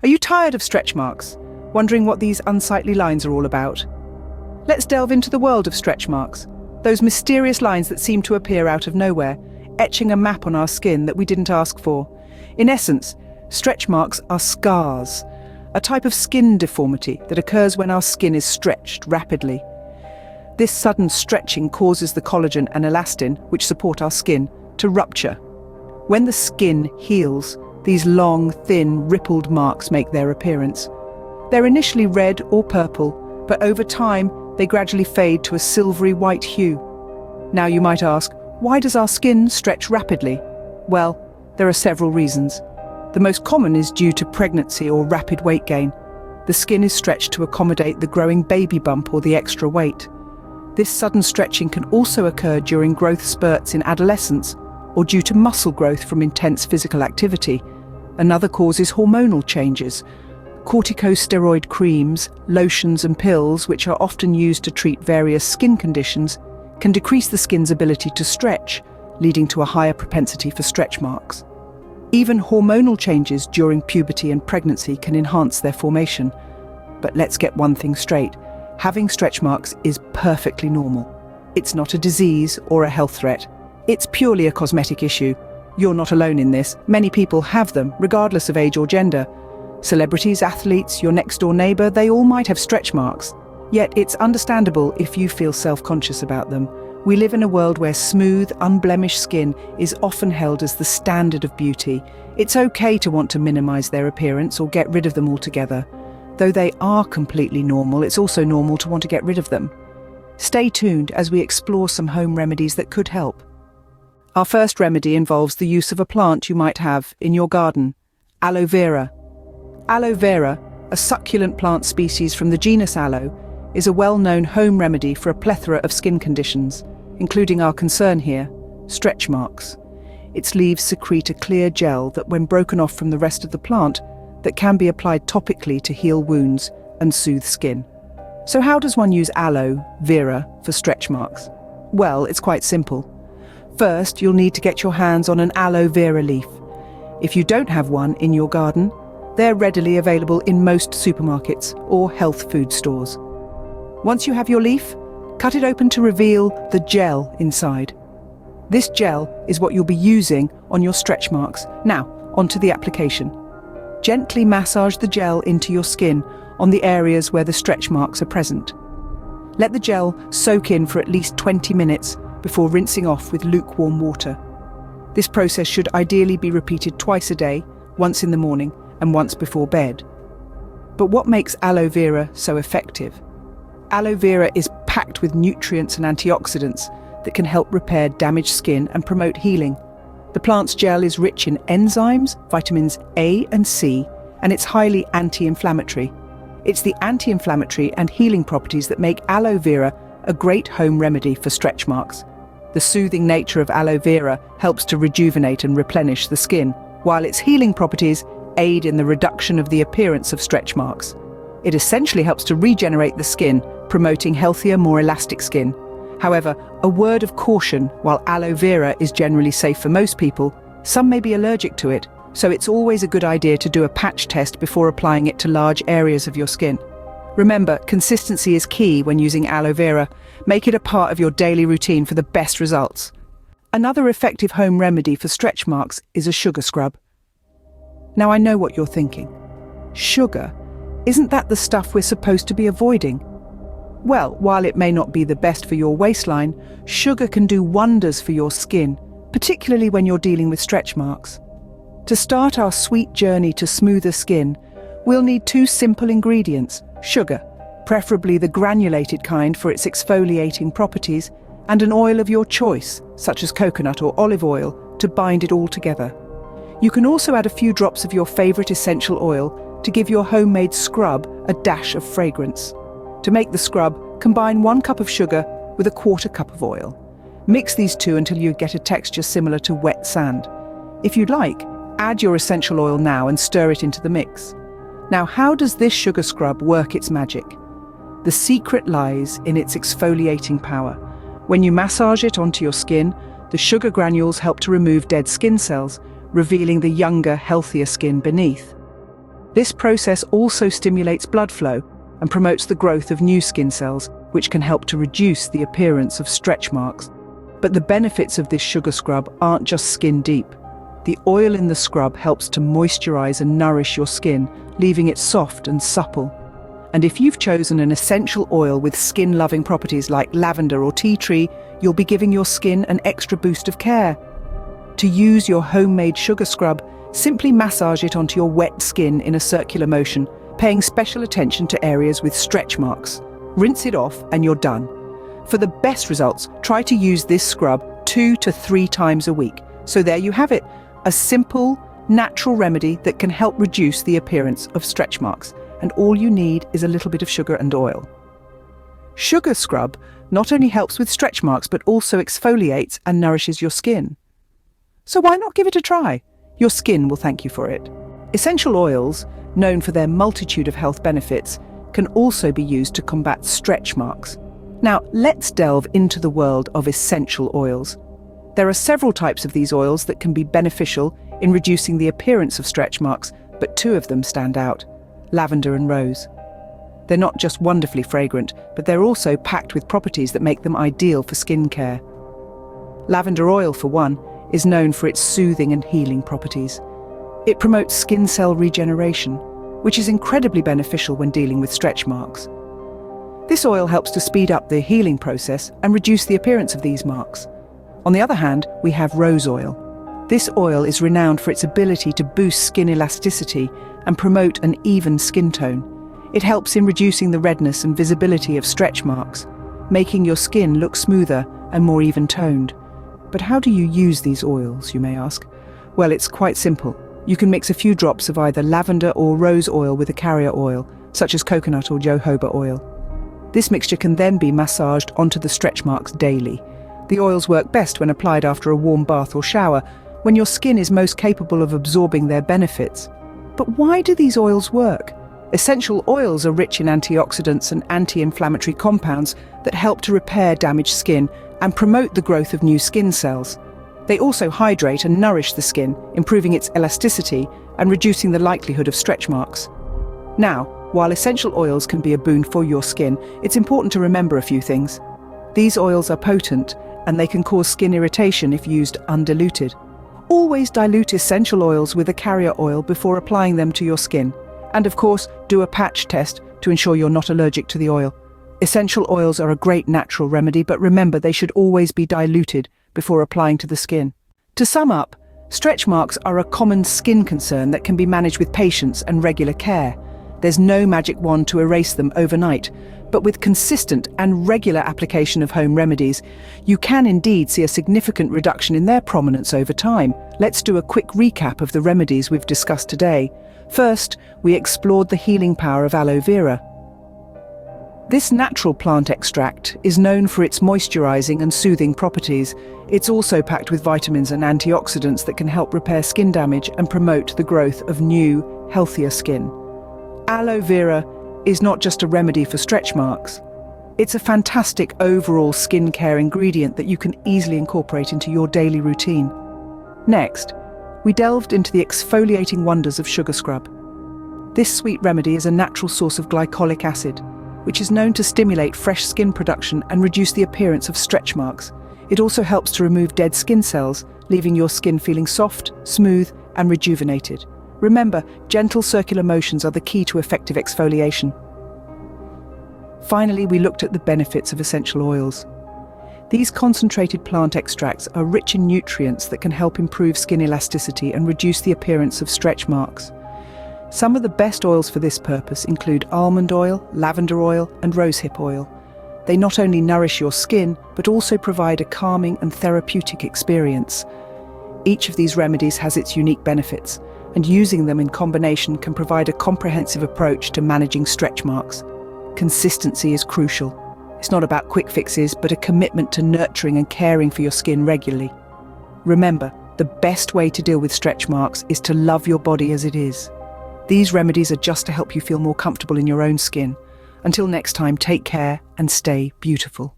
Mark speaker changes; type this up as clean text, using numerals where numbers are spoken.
Speaker 1: Are you tired of stretch marks? Wondering what these unsightly lines are all about? Let's delve into the world of stretch marks, those mysterious lines that seem to appear out of nowhere, etching a map on our skin that we didn't ask for. In essence, stretch marks are scars, a type of skin deformity that occurs when our skin is stretched rapidly. This sudden stretching causes the collagen and elastin, which support our skin, to rupture. When the skin heals, these long, thin, rippled marks make their appearance. They're initially red or purple, but over time, they gradually fade to a silvery white hue. Now you might ask, why does our skin stretch rapidly? Well, there are several reasons. The most common is due to pregnancy or rapid weight gain. The skin is stretched to accommodate the growing baby bump or the extra weight. This sudden stretching can also occur during growth spurts in adolescence or due to muscle growth from intense physical activity. Another cause is hormonal changes. Corticosteroid creams, lotions and pills, which are often used to treat various skin conditions, can decrease the skin's ability to stretch, leading to a higher propensity for stretch marks. Even hormonal changes during puberty and pregnancy can enhance their formation. But let's get one thing straight. Having stretch marks is perfectly normal. It's not a disease or a health threat. It's purely a cosmetic issue. You're not alone in this. Many people have them, regardless of age or gender. Celebrities, athletes, your next-door neighbor, they all might have stretch marks. Yet it's understandable if you feel self-conscious about them. We live in a world where smooth, unblemished skin is often held as the standard of beauty. It's okay to want to minimize their appearance or get rid of them altogether. Though they are completely normal, it's also normal to want to get rid of them. Stay tuned as we explore some home remedies that could help. Our first remedy involves the use of a plant you might have in your garden, aloe vera. Aloe vera, a succulent plant species from the genus Aloe, is a well-known home remedy for a plethora of skin conditions, including our concern here, stretch marks. Its leaves secrete a clear gel that, when broken off from the rest of the plant, that can be applied topically to heal wounds and soothe skin. So how does one use aloe vera for stretch marks? Well, it's quite simple. First, you'll need to get your hands on an aloe vera leaf. If you don't have one in your garden, they're readily available in most supermarkets or health food stores. Once you have your leaf, cut it open to reveal the gel inside. This gel is what you'll be using on your stretch marks. Now, onto the application. Gently massage the gel into your skin on the areas where the stretch marks are present. Let the gel soak in for at least 20 minutes before rinsing off with lukewarm water. This process should ideally be repeated twice a day, once in the morning and once before bed. But what makes aloe vera so effective? Aloe vera is packed with nutrients and antioxidants that can help repair damaged skin and promote healing. The plant's gel is rich in enzymes, vitamins A and C, and it's highly anti-inflammatory. It's the anti-inflammatory and healing properties that make aloe vera a great home remedy for stretch marks. The soothing nature of aloe vera helps to rejuvenate and replenish the skin, while its healing properties aid in the reduction of the appearance of stretch marks. It essentially helps to regenerate the skin, promoting healthier, more elastic skin. However, a word of caution: while aloe vera is generally safe for most people, some may be allergic to it, so it's always a good idea to do a patch test before applying it to large areas of your skin. Remember, consistency is key when using aloe vera. Make it a part of your daily routine for the best results. Another effective home remedy for stretch marks is a sugar scrub. Now I know what you're thinking. Sugar? Isn't that the stuff we're supposed to be avoiding? Well, while it may not be the best for your waistline, sugar can do wonders for your skin, particularly when you're dealing with stretch marks. To start our sweet journey to smoother skin, we'll need 2 simple ingredients: sugar, preferably the granulated kind for its exfoliating properties, and an oil of your choice, such as coconut or olive oil, to bind it all together. You can also add a few drops of your favorite essential oil to give your homemade scrub a dash of fragrance. To make the scrub, combine 1 cup of sugar with a 1/4 cup of oil. Mix these two until you get a texture similar to wet sand. If you'd like, add your essential oil now and stir it into the mix. Now, how does this sugar scrub work its magic? The secret lies in its exfoliating power. When you massage it onto your skin, the sugar granules help to remove dead skin cells, revealing the younger, healthier skin beneath. This process also stimulates blood flow and promotes the growth of new skin cells, which can help to reduce the appearance of stretch marks. But the benefits of this sugar scrub aren't just skin deep. The oil in the scrub helps to moisturize and nourish your skin, leaving it soft and supple. And if you've chosen an essential oil with skin-loving properties like lavender or tea tree, you'll be giving your skin an extra boost of care. To use your homemade sugar scrub, simply massage it onto your wet skin in a circular motion, paying special attention to areas with stretch marks. Rinse it off and you're done. For the best results, try to use this scrub 2 to 3 times a week. So there you have it, a simple, natural remedy that can help reduce the appearance of stretch marks. And all you need is a little bit of sugar and oil. Sugar scrub not only helps with stretch marks, but also exfoliates and nourishes your skin. So why not give it a try? Your skin will thank you for it. Essential oils, known for their multitude of health benefits, can also be used to combat stretch marks. Now, let's delve into the world of essential oils. There are several types of these oils that can be beneficial in reducing the appearance of stretch marks, but 2 of them stand out: lavender and rose. They're not just wonderfully fragrant, but they're also packed with properties that make them ideal for skincare. Lavender oil, for one, is known for its soothing and healing properties. It promotes skin cell regeneration, which is incredibly beneficial when dealing with stretch marks. This oil helps to speed up the healing process and reduce the appearance of these marks. On the other hand, we have rose oil. This oil is renowned for its ability to boost skin elasticity and promote an even skin tone. It helps in reducing the redness and visibility of stretch marks, making your skin look smoother and more even-toned. But how do you use these oils, you may ask? Well, it's quite simple. You can mix a few drops of either lavender or rose oil with a carrier oil, such as coconut or jojoba oil. This mixture can then be massaged onto the stretch marks daily. The oils work best when applied after a warm bath or shower, when your skin is most capable of absorbing their benefits. But why do these oils work? Essential oils are rich in antioxidants and anti-inflammatory compounds that help to repair damaged skin and promote the growth of new skin cells. They also hydrate and nourish the skin, improving its elasticity and reducing the likelihood of stretch marks. Now, while essential oils can be a boon for your skin, it's important to remember a few things. These oils are potent, and they can cause skin irritation if used undiluted. Always dilute essential oils with a carrier oil before applying them to your skin. And of course, do a patch test to ensure you're not allergic to the oil. Essential oils are a great natural remedy, but remember they should always be diluted before applying to the skin. To sum up, stretch marks are a common skin concern that can be managed with patience and regular care. There's no magic wand to erase them overnight, but with consistent and regular application of home remedies, you can indeed see a significant reduction in their prominence over time. Let's do a quick recap of the remedies we've discussed today. First, we explored the healing power of aloe vera. This natural plant extract is known for its moisturizing and soothing properties. It's also packed with vitamins and antioxidants that can help repair skin damage and promote the growth of new, healthier skin. Aloe vera is not just a remedy for stretch marks. It's a fantastic overall skincare ingredient that you can easily incorporate into your daily routine. Next, we delved into the exfoliating wonders of sugar scrub. This sweet remedy is a natural source of glycolic acid, which is known to stimulate fresh skin production and reduce the appearance of stretch marks. It also helps to remove dead skin cells, leaving your skin feeling soft, smooth, and rejuvenated. Remember, gentle circular motions are the key to effective exfoliation. Finally, we looked at the benefits of essential oils. These concentrated plant extracts are rich in nutrients that can help improve skin elasticity and reduce the appearance of stretch marks. Some of the best oils for this purpose include almond oil, lavender oil, and rosehip oil. They not only nourish your skin, but also provide a calming and therapeutic experience. Each of these remedies has its unique benefits, and using them in combination can provide a comprehensive approach to managing stretch marks. Consistency is crucial. It's not about quick fixes, but a commitment to nurturing and caring for your skin regularly. Remember, the best way to deal with stretch marks is to love your body as it is. These remedies are just to help you feel more comfortable in your own skin. Until next time, take care and stay beautiful.